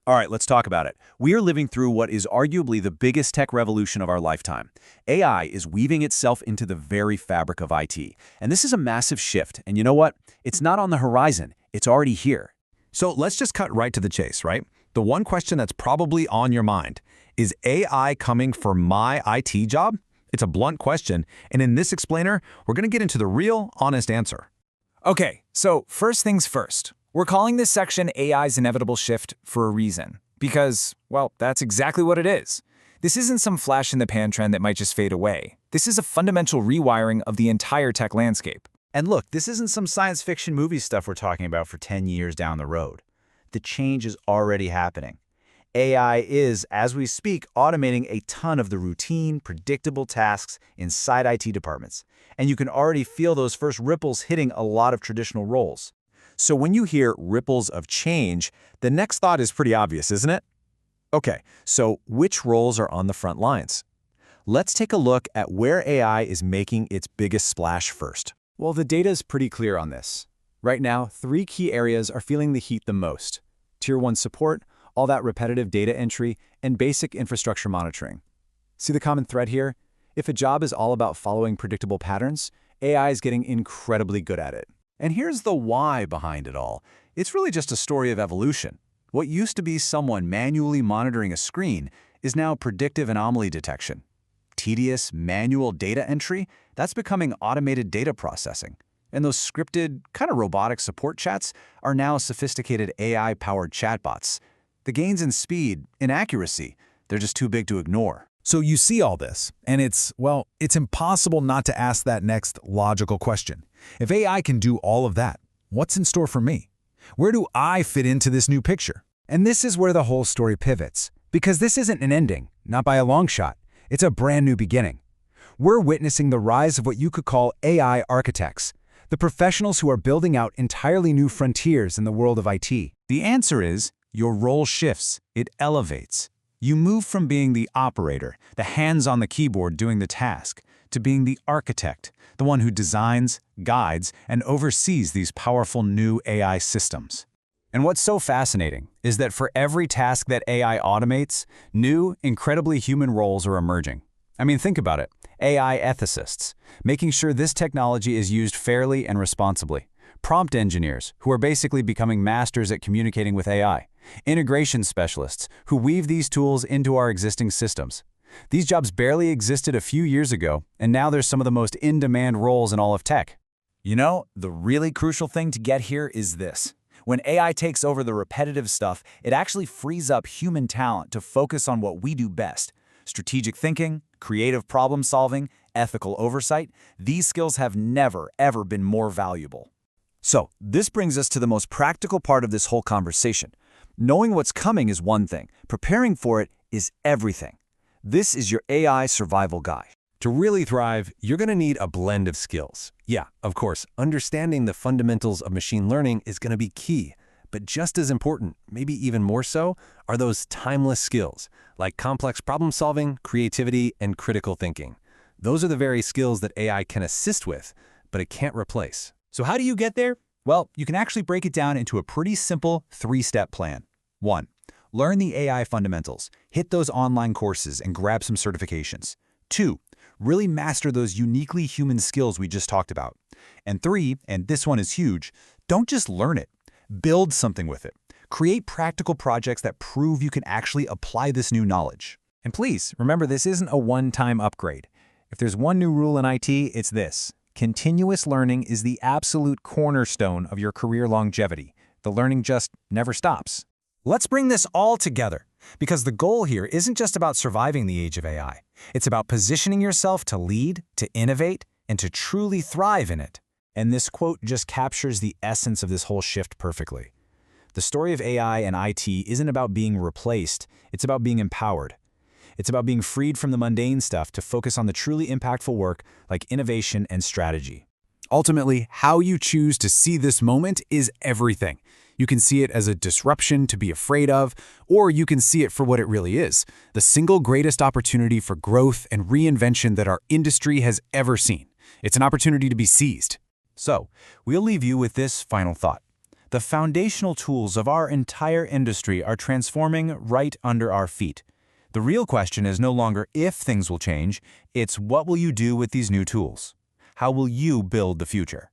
All right, let's talk about it. We are living through what is arguably the biggest tech revolution of our lifetime. AI is weaving itself into the very fabric of IT. And this is a massive shift. And you know what? It's not on the horizon. It's already here. So let's just cut right to the chase, right? The one question that's probably on your mind, is AI coming for my IT job? It's a blunt question, and in this explainer, we're going to get into the real, honest answer. Okay, so first things first. We're calling this section AI's inevitable shift for a reason. Because, well, that's exactly what it is. This isn't some flash-in-the-pan trend that might just fade away. This is a fundamental rewiring of the entire tech landscape. And look, this isn't some science fiction movie stuff we're talking about for 10 years down the road. The change is already happening. AI is, as we speak, automating a ton of the routine, predictable tasks inside IT departments. And you can already feel those first ripples hitting a lot of traditional roles. So when you hear ripples of change, the next thought is pretty obvious, isn't it? Okay, so which roles are on the front lines? Let's take a look at where AI is making its biggest splash first. Well, the data is pretty clear on this. Right now, 3 key areas are feeling the heat the most: Tier 1 support, all that repetitive data entry, and basic infrastructure monitoring. See the common thread here? If a job is all about following predictable patterns, AI is getting incredibly good at it. And here's the why behind it all. It's really just a story of evolution. What used to be someone manually monitoring a screen is now predictive anomaly detection. Tedious, manual data entry, that's becoming automated data processing. And those scripted, kind of robotic support chats are now sophisticated AI-powered chatbots. The gains in speed, in accuracy, they're just too big to ignore. So you see all this, and it's impossible not to ask that next logical question. If AI can do all of that, what's in store for me? Where do I fit into this new picture? And this is where the whole story pivots, because this isn't an ending, not by a long shot. It's a brand new beginning. We're witnessing the rise of what you could call AI architects, the professionals who are building out entirely new frontiers in the world of IT. The answer is, your role shifts, it elevates. You move from being the operator, the hands on the keyboard doing the task, to being the architect, the one who designs, guides, and oversees these powerful new AI systems. And what's so fascinating is that for every task that AI automates, new, incredibly human roles are emerging. I mean, think about it. AI ethicists, making sure this technology is used fairly and responsibly. Prompt engineers, who are basically becoming masters at communicating with AI. Integration specialists, who weave these tools into our existing systems. These jobs barely existed a few years ago, and now they're some of the most in-demand roles in all of tech. You know, the really crucial thing to get here is this. When AI takes over the repetitive stuff, it actually frees up human talent to focus on what we do best. Strategic thinking, creative problem solving, ethical oversight, these skills have never, ever been more valuable. So, this brings us to the most practical part of this whole conversation. Knowing what's coming is one thing. Preparing for it is everything. This is your AI survival guide. To really thrive, you're going to need a blend of skills. Yeah, of course, understanding the fundamentals of machine learning is going to be key. But just as important, maybe even more so, are those timeless skills, like complex problem solving, creativity, and critical thinking. Those are the very skills that AI can assist with, but it can't replace. So how do you get there? Well, you can actually break it down into a pretty simple 3-step plan. 1. Learn the AI fundamentals. Hit those online courses and grab some certifications. 2. Really master those uniquely human skills we just talked about. And 3, and this one is huge, don't just learn it. Build something with it. Create practical projects that prove you can actually apply this new knowledge. And please, remember this isn't a one-time upgrade. If there's one new rule in IT, it's this. Continuous learning is the absolute cornerstone of your career longevity. The learning just never stops. Let's bring this all together, because the goal here isn't just about surviving the age of AI. It's about positioning yourself to lead, to innovate, and to truly thrive in it. And this quote just captures the essence of this whole shift perfectly. The story of AI and IT isn't about being replaced, it's about being empowered. It's about being freed from the mundane stuff to focus on the truly impactful work like innovation and strategy. Ultimately, how you choose to see this moment is everything. You can see it as a disruption to be afraid of, or you can see it for what it really is, the single greatest opportunity for growth and reinvention that our industry has ever seen. It's an opportunity to be seized. So, we'll leave you with this final thought. The foundational tools of our entire industry are transforming right under our feet. The real question is no longer if things will change, it's what will you do with these new tools? How will you build the future?